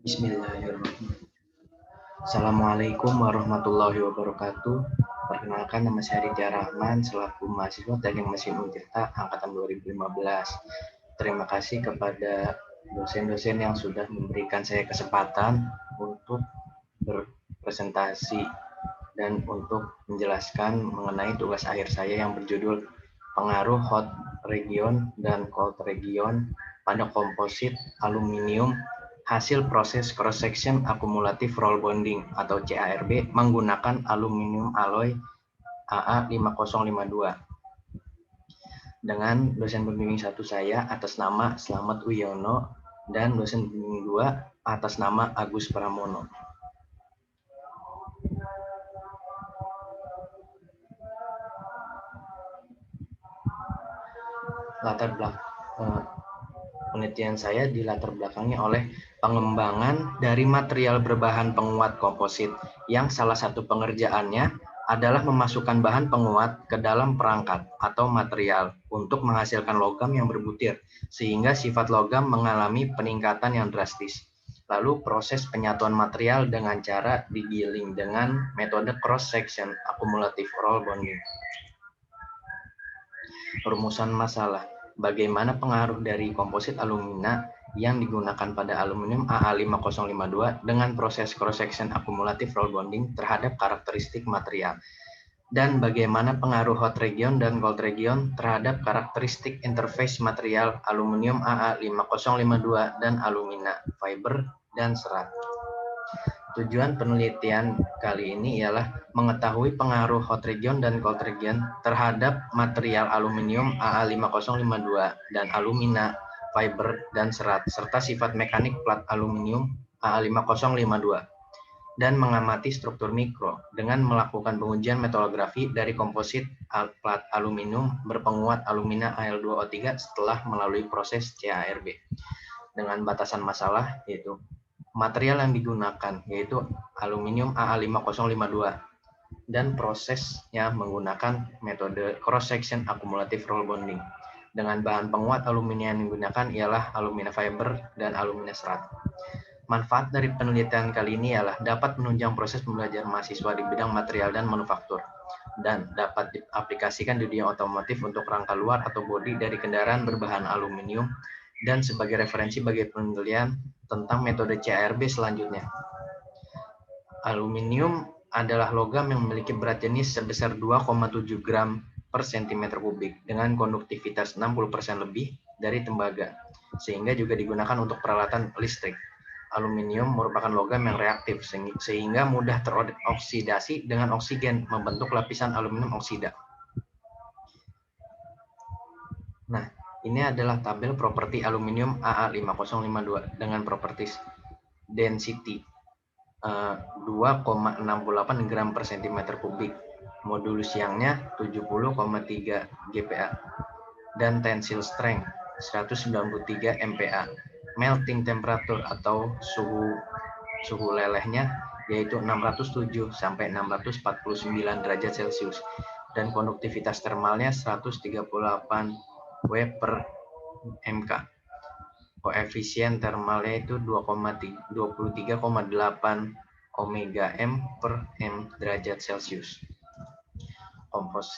Bismillahirrahmanirrahim. Assalamualaikum warahmatullahi wabarakatuh. Perkenalkan, nama saya Ridya Rahman selaku mahasiswa Teknik Mesin Untirta angkatan 2015. Terima kasih kepada dosen-dosen yang sudah memberikan saya kesempatan untuk berpresentasi dan untuk menjelaskan mengenai tugas akhir saya yang berjudul pengaruh hot region dan cold region pada komposit aluminium hasil proses cross section akumulatif roll bonding atau CARB menggunakan aluminium alloy AA5052 dengan dosen pembimbing 1 saya atas nama Slamet Wiono dan dosen pembimbing 2 atas nama Agus Pramono. Latar belakang penelitian saya dilatar belakangi oleh pengembangan dari material berbahan penguat komposit yang salah satu pengerjaannya adalah memasukkan bahan penguat ke dalam perangkat atau material untuk menghasilkan logam yang berbutir sehingga sifat logam mengalami peningkatan yang drastis. Lalu proses penyatuan material dengan cara digiling dengan metode cross section akumulatif roll bonding. Rumusan masalah. Bagaimana pengaruh dari komposit alumina yang digunakan pada aluminium AA5052 dengan proses cross-section akumulatif roll bonding terhadap karakteristik material. Dan bagaimana pengaruh hot region dan cold region terhadap karakteristik interface material aluminium AA5052 dan alumina, fiber, dan serat. Tujuan penelitian kali ini ialah mengetahui pengaruh hot region dan cold region terhadap material aluminium AA5052 dan alumina, fiber, dan serat, serta sifat mekanik plat aluminium AA5052, dan mengamati struktur mikro dengan melakukan pengujian metalografi dari komposit plat aluminium berpenguat alumina Al2O3 setelah melalui proses CARB. Dengan batasan masalah yaitu material yang digunakan yaitu aluminium AA5052 dan prosesnya menggunakan metode cross section akumulatif roll bonding. Dengan bahan penguat alumina yang digunakan ialah alumina fiber dan alumina serat. Manfaat dari penelitian kali ini ialah dapat menunjang proses pembelajaran mahasiswa di bidang material dan manufaktur dan dapat diaplikasikan di dunia otomotif untuk rangka luar atau bodi dari kendaraan berbahan aluminium dan sebagai referensi bagi penelitian tentang metode CARB selanjutnya. Aluminium adalah logam yang memiliki berat jenis sebesar 2,7 gram per cm kubik dengan konduktivitas 60% lebih dari tembaga, sehingga juga digunakan untuk peralatan listrik. Aluminium merupakan logam yang reaktif sehingga mudah teroksidasi dengan oksigen membentuk lapisan aluminium oksida. Nah, ini adalah tabel properti aluminium AA5052 dengan properties density 2,68 gram per cm kubik, modulus Youngnya 70,3 GPa, dan tensile strength 193 MPa, melting temperature atau suhu lelehnya yaitu 607 sampai 649 derajat Celcius, dan konduktivitas termalnya 138 W per MK. Koefisien termalnya itu 23,8 omega M per M derajat Celcius.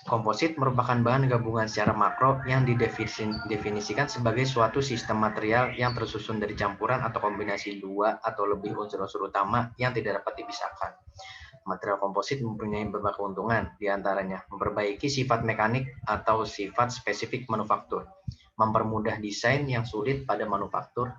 Komposit merupakan bahan gabungan secara makro yang didefinisikan sebagai suatu sistem material yang tersusun dari campuran atau kombinasi dua atau lebih unsur-unsur utama yang tidak dapat dipisahkan. Material komposit mempunyai beberapa keuntungan, diantaranya memperbaiki sifat mekanik atau sifat spesifik manufaktur, mempermudah desain yang sulit pada manufaktur,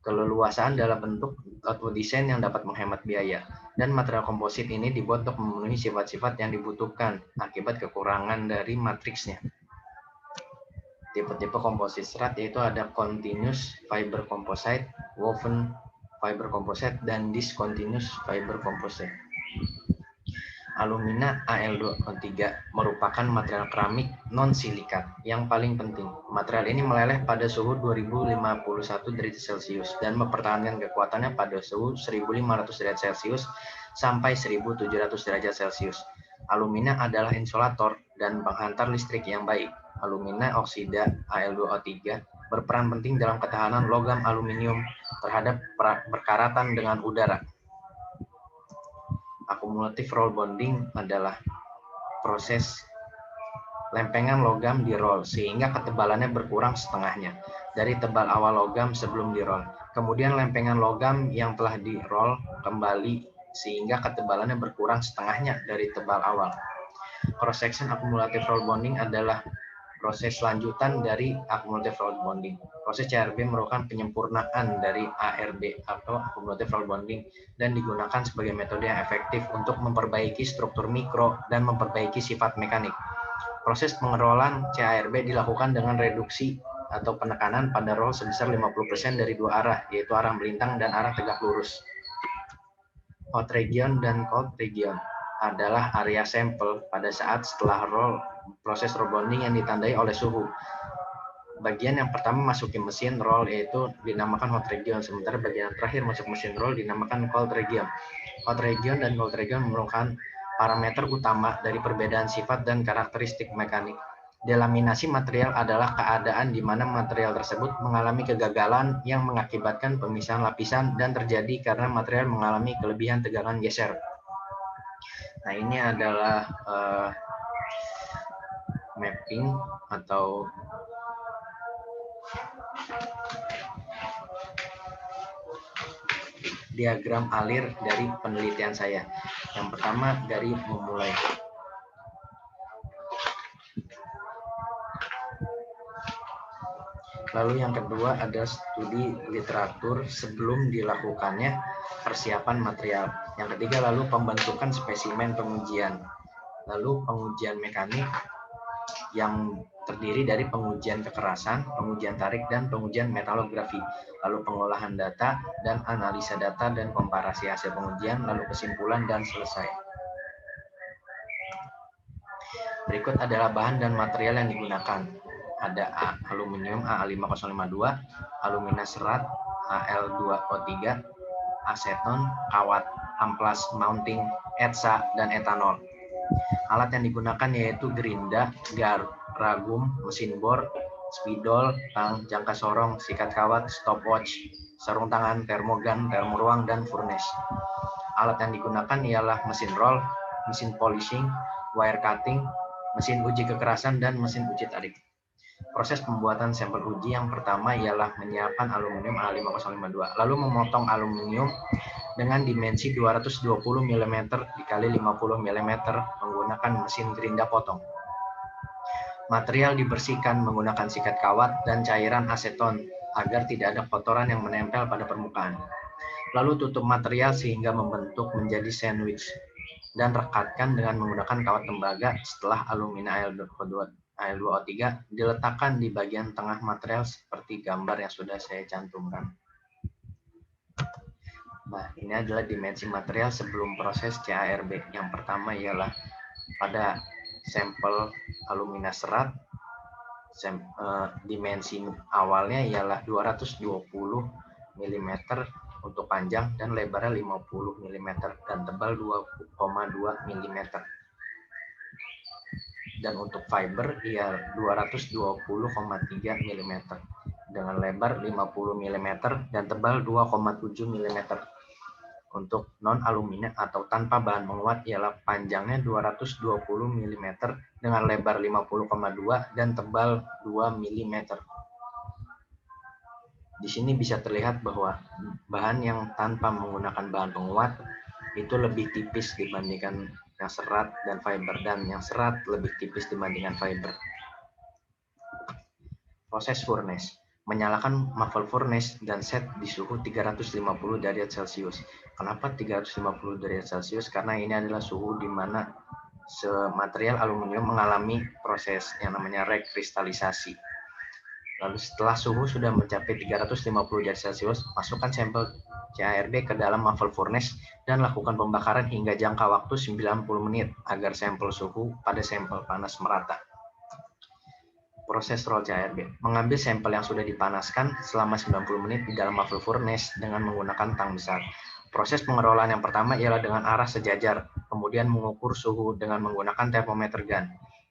keleluasaan dalam bentuk atau desain yang dapat menghemat biaya, dan material komposit ini dibuat untuk memenuhi sifat-sifat yang dibutuhkan akibat kekurangan dari matriksnya. Tipe-tipe komposit serat yaitu ada continuous fiber composite, woven fiber composite, dan discontinuous fiber composite. Alumina Al2O3 merupakan material keramik non-silikat yang paling penting. Material ini meleleh pada suhu 2051 derajat Celcius dan mempertahankan kekuatannya pada suhu 1500 derajat Celcius sampai 1700 derajat Celcius. Alumina adalah insulator dan penghantar listrik yang baik. Alumina oksida Al2O3 berperan penting dalam ketahanan logam aluminium terhadap perkaratan dengan udara. Akumulatif roll bonding adalah proses lempengan logam di roll sehingga ketebalannya berkurang setengahnya dari tebal awal logam sebelum di roll. Kemudian lempengan logam yang telah di roll kembali sehingga ketebalannya berkurang setengahnya dari tebal awal. Cross section akumulatif roll bonding adalah proses lanjutan dari akumulatif roll bonding. Proses CRB merupakan penyempurnaan dari ARB atau akumulatif roll bonding dan digunakan sebagai metode yang efektif untuk memperbaiki struktur mikro dan memperbaiki sifat mekanik. Proses pengerolan CARB dilakukan dengan reduksi atau penekanan pada roll sebesar 50% dari dua arah, yaitu arah melintang dan arah tegak lurus. Hot region dan cold region adalah area sampel pada saat setelah proses roll bonding yang ditandai oleh suhu. Bagian yang pertama masuki mesin roll yaitu dinamakan hot region, sementara bagian terakhir masuk mesin roll dinamakan cold region. Hot region dan cold region merupakan parameter utama dari perbedaan sifat dan karakteristik mekanik. Delaminasi material adalah keadaan di mana material tersebut mengalami kegagalan yang mengakibatkan pemisahan lapisan dan terjadi karena material mengalami kelebihan tegangan geser. Nah, ini adalah mapping atau diagram alir dari penelitian saya. Yang pertama dari memulai. Lalu yang kedua ada studi literatur sebelum dilakukannya persiapan material. Yang ketiga lalu pembentukan spesimen pengujian. Lalu pengujian mekanik yang terdiri dari pengujian kekerasan, pengujian tarik, dan pengujian metalografi. Lalu pengolahan data dan analisa data dan komparasi hasil pengujian, lalu kesimpulan dan selesai. Berikut adalah bahan dan material yang digunakan. Ada aluminium A5052, alumina serat Al2O3, aseton, kawat, amplas mounting, etsa, dan etanol. Alat yang digunakan yaitu gerinda, garagum, mesin bor, spidol, tang, jangka sorong, sikat kawat, stopwatch, sarung tangan, termogan, termoruang, dan furnace. Alat yang digunakan ialah mesin roll, mesin polishing, wire cutting, mesin uji kekerasan, dan mesin uji tarik. Proses pembuatan sampel uji yang pertama ialah menyiapkan aluminium A5052, lalu memotong aluminium dengan dimensi 220 mm dikali 50 mm menggunakan mesin gerinda potong. Material dibersihkan menggunakan sikat kawat dan cairan aseton agar tidak ada kotoran yang menempel pada permukaan. Lalu tutup material sehingga membentuk menjadi sandwich dan rekatkan dengan menggunakan kawat tembaga setelah alumina Al2O3 diletakkan di bagian tengah material seperti gambar yang sudah saya cantumkan. Nah, ini adalah dimensi material sebelum proses CARB. Yang pertama ialah pada sampel alumina serat, dimensi awalnya ialah 220 mm untuk panjang dan lebarnya 50 mm dan tebal 2,2 mm. Dan untuk fiber ia 220,3 mm dengan lebar 50 mm dan tebal 2,7 mm. Untuk non alumina atau tanpa bahan penguat ialah panjangnya 220 mm dengan lebar 50,2 dan tebal 2 mm. Di sini bisa terlihat bahwa bahan yang tanpa menggunakan bahan penguat itu lebih tipis dibandingkan yang serat dan fiber, dan yang serat lebih tipis dibandingkan fiber. Proses furnace. Menyalakan muffle furnace dan set di suhu 350 derajat Celcius. Kenapa 350 derajat Celcius? Karena ini adalah suhu di mana material aluminium mengalami proses yang namanya rekristalisasi. Lalu setelah suhu sudah mencapai 350 derajat Celcius, masukkan sampel CARB ke dalam muffle furnace dan lakukan pembakaran hingga jangka waktu 90 menit agar sampel suhu pada sampel panas merata. Proses roll CARB. Mengambil sampel yang sudah dipanaskan selama 90 menit di dalam muffle furnace dengan menggunakan tang besar. Proses pengerolan yang pertama ialah dengan arah sejajar, kemudian mengukur suhu dengan menggunakan termometer gun.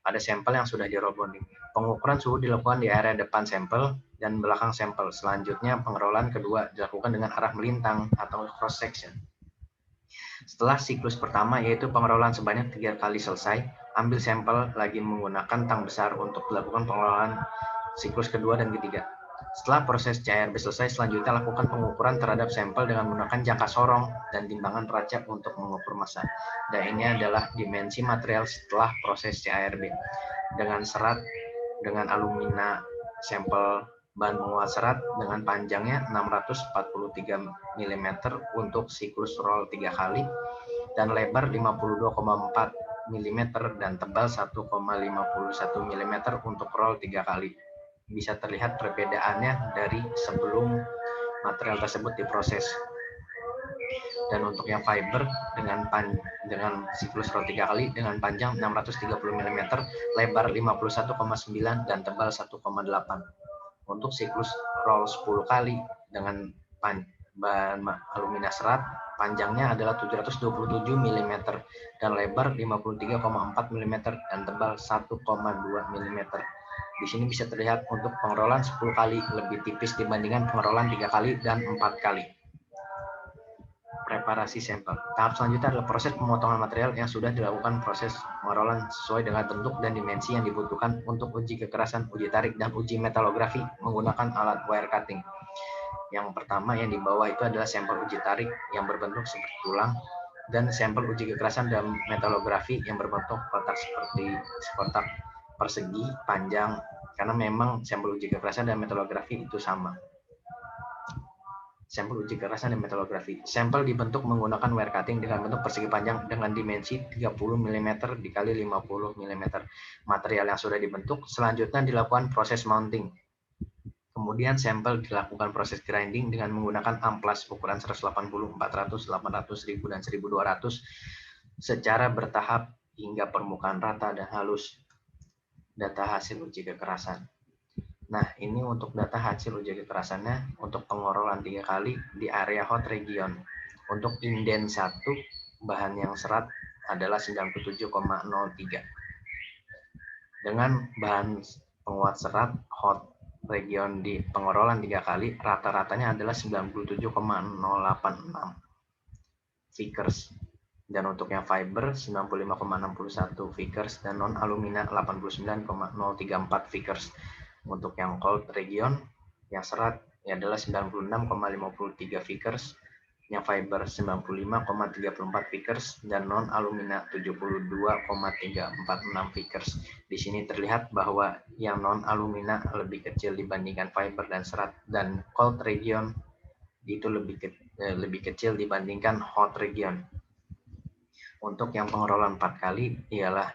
pada sampel yang sudah di roll bonding. Pengukuran suhu dilakukan di area depan sampel dan belakang sampel. Selanjutnya pengerolan kedua dilakukan dengan arah melintang atau cross section. Setelah siklus pertama yaitu pengerolan sebanyak 3 kali selesai, ambil sampel lagi menggunakan tang besar untuk dilakukan pengerolan siklus kedua dan ketiga. Setelah proses CRB selesai, selanjutnya lakukan pengukuran terhadap sampel dengan menggunakan jangka sorong dan timbangan raca untuk mengukur massa. Dan ini adalah dimensi material setelah proses CRB. Dengan serat, dengan alumina sampel bahan penguat serat dengan panjangnya 643 mm untuk siklus roll 3 kali dan lebar 52,4 mm dan tebal 1,51 mm untuk roll 3 kali. Bisa terlihat perbedaannya dari sebelum material tersebut diproses. Dan untuk yang fiber dengan siklus roll 3 kali dengan panjang 630 mm, lebar 51,9 dan tebal 1,8. Untuk siklus roll 10 kali dengan bahan alumina serat, panjangnya adalah 727 mm dan lebar 53,4 mm dan tebal 1,2 mm. Di sini bisa terlihat untuk pengerolan 10 kali lebih tipis dibandingkan pengerolan 3 kali dan 4 kali. Preparasi sampel. Tahap selanjutnya adalah proses pemotongan material yang sudah dilakukan proses pengerolan sesuai dengan bentuk dan dimensi yang dibutuhkan untuk uji kekerasan, uji tarik, dan uji metalografi menggunakan alat wire cutting. Yang pertama yang di bawah itu adalah sampel uji tarik yang berbentuk seperti tulang dan sampel uji kekerasan dan metalografi yang berbentuk kotak seperti kotak persegi panjang, karena memang sampel uji kekerasan dan metalografi itu sama. Sampel uji kekerasan dan metalografi. Sampel dibentuk menggunakan wire cutting dengan bentuk persegi panjang dengan dimensi 30 mm dikali 50 mm. Material yang sudah dibentuk selanjutnya dilakukan proses mounting. Kemudian sampel dilakukan proses grinding dengan menggunakan amplas ukuran 180, 400, 800, 1000, dan 1200 secara bertahap hingga permukaan rata dan halus. Data hasil uji kekerasan. Nah, ini untuk data hasil uji kekerasannya untuk pengorolan 3 kali di area hot region. Untuk inden 1, bahan yang serat adalah 97,03. Dengan bahan penguat serat hot region di pengorolan 3 kali, rata-ratanya adalah 97,086 Vickers. Dan untuk yang fiber 95,61 Vickers dan non alumina 89,034 Vickers. Untuk yang cold region yang serat adalah 96,53 Vickers, yang fiber 95,34 Vickers dan non alumina 72,346 Vickers. Di sini terlihat bahwa yang non alumina lebih kecil dibandingkan fiber dan serat, dan cold region itu lebih kecil dibandingkan hot region. Untuk yang pengerolan 4 kali ialah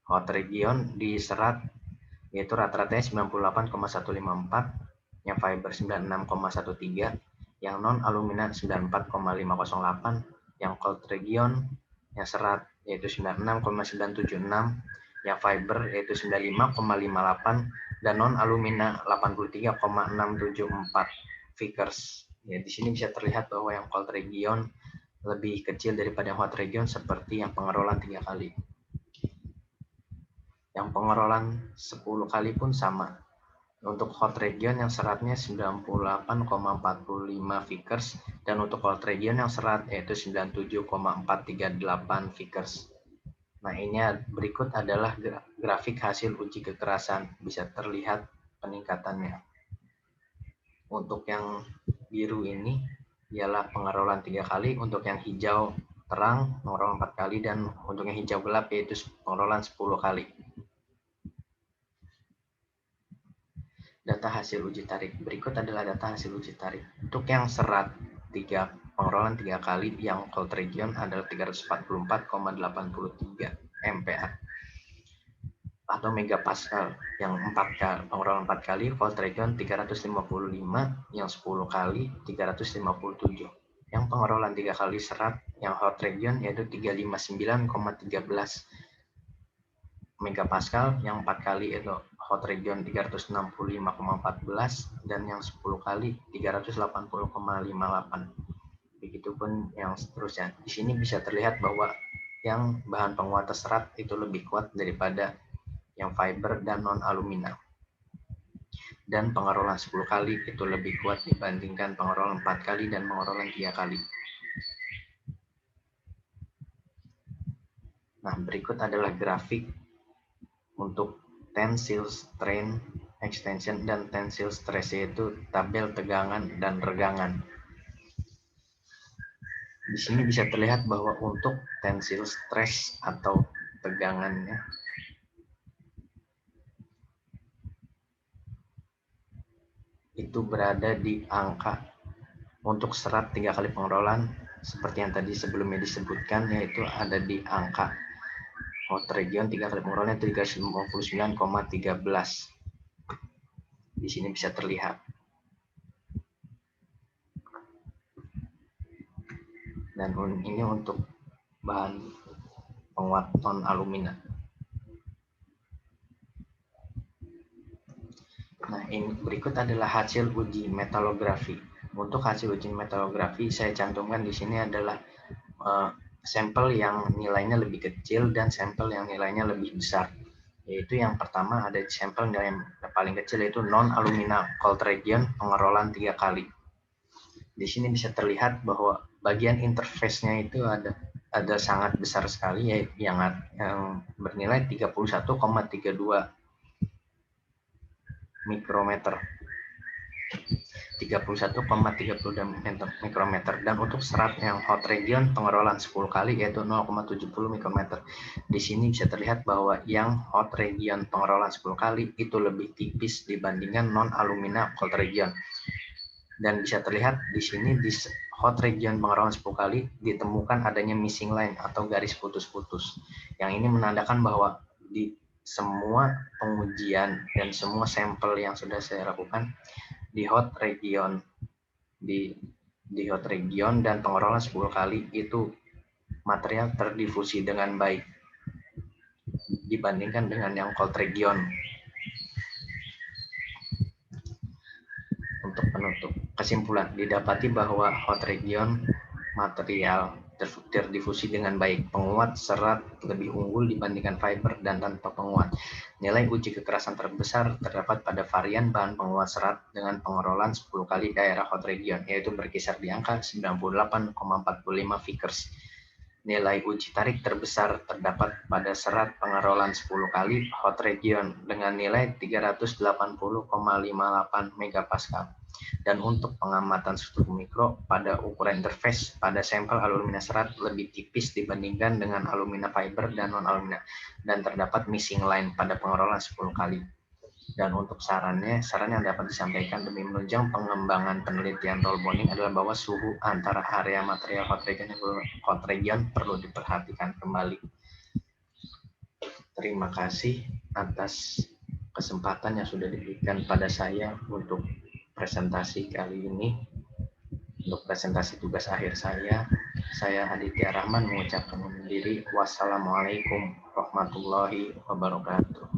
hot region di serat yaitu rata-ratanya 98,154, yang fiber 96,13, yang non alumina 94,508, yang cold region yang serat yaitu 96,976, yang fiber yaitu 95,58, dan non alumina 83,674 Vickers. Ya, di sini bisa terlihat bahwa yang cold region lebih kecil daripada yang hot region seperti yang pengerolan 3 kali. Yang pengerolan 10 kali pun sama. Untuk hot region yang seratnya 98,45 Vickers dan untuk cold region yang serat yaitu 97,438 Vickers. Nah, ini berikut adalah grafik hasil uji kekerasan. Bisa terlihat peningkatannya. Untuk yang biru ini ialah pengerolan 3 kali, untuk yang hijau terang pengerolan 4 kali, dan untuk yang hijau gelap yaitu pengerolan 10 kali. Data hasil uji tarik. Berikut adalah data hasil uji tarik. Untuk yang serat pengerolan 3 kali, yang cold region adalah 344,83 MPa atau megapascal. Yang pengerolan 4 kali, cold region 355, yang 10 kali 357. Yang pengerolan 3 kali serat, yang hot region yaitu 359,13 megapascal, yang 4 kali itu hot region 365,14, dan yang 10 kali 380,58. Begitupun yang seterusnya. Di sini bisa terlihat bahwa yang bahan penguat serat itu lebih kuat daripada yang fiber dan non-alumina. Dan pengerolan 10 kali itu lebih kuat dibandingkan pengerolan 4 kali dan pengerolan 3 kali. Nah, berikut adalah grafik untuk tensile strain, extension, dan tensile stress, yaitu tabel tegangan dan regangan. Di sini bisa terlihat bahwa untuk tensile stress atau tegangannya itu berada di angka untuk serat 3 kali pengerolan seperti yang tadi sebelumnya disebutkan, yaitu ada di angka hot region 3 kali pengerolan 359,13. Di sini bisa terlihat. Dan ini untuk bahan penguat non alumina. Nah, ini berikut adalah hasil uji metalografi. Untuk hasil uji metalografi saya cantumkan di sini adalah sampel yang nilainya lebih kecil dan sampel yang nilainya lebih besar. Yaitu yang pertama ada sampel yang paling kecil, yaitu non alumina cold region pengerolan 3 kali. Di sini bisa terlihat bahwa bagian interface-nya itu ada sangat besar sekali, yaitu yang bernilai 31,32 mikrometer. 31,32 mikrometer. Dan untuk serat yang hot region pengerolan 10 kali yaitu 0,70 mikrometer. Di sini bisa terlihat bahwa yang hot region pengerolan 10 kali itu lebih tipis dibandingkan non alumina cold region. Dan bisa terlihat di sini di hot region pengerolan 10 kali ditemukan adanya missing line atau garis putus-putus. Yang ini menandakan bahwa di semua pengujian dan semua sampel yang sudah saya lakukan di hot region hot region dan pengerolan 10 kali itu material terdifusi dengan baik dibandingkan dengan yang cold region. Untuk penutup, kesimpulan didapati bahwa hot region material terdifusi dengan baik, penguat serat lebih unggul dibandingkan fiber dan tanpa penguat. Nilai uji kekerasan terbesar terdapat pada varian bahan penguat serat dengan pengerolan 10 kali daerah hot region, yaitu berkisar di angka 98,45 Vickers. Nilai uji tarik terbesar terdapat pada serat pengerolan 10 kali hot region dengan nilai 380,58 megapascal. Dan untuk pengamatan struktur mikro pada ukuran interface pada sampel alumina serat lebih tipis dibandingkan dengan alumina fiber dan non alumina, dan terdapat missing line pada pengerolan 10 kali. Dan untuk saran yang dapat disampaikan demi menunjang pengembangan penelitian roll bonding adalah bahwa suhu antara area material hot region dan cold region perlu diperhatikan kembali. Terima kasih atas kesempatan yang sudah diberikan pada saya untuk presentasi kali ini. Untuk presentasi tugas akhir saya Aditya Rahman mengucapkan undur diri. Wassalamualaikum warahmatullahi wabarakatuh.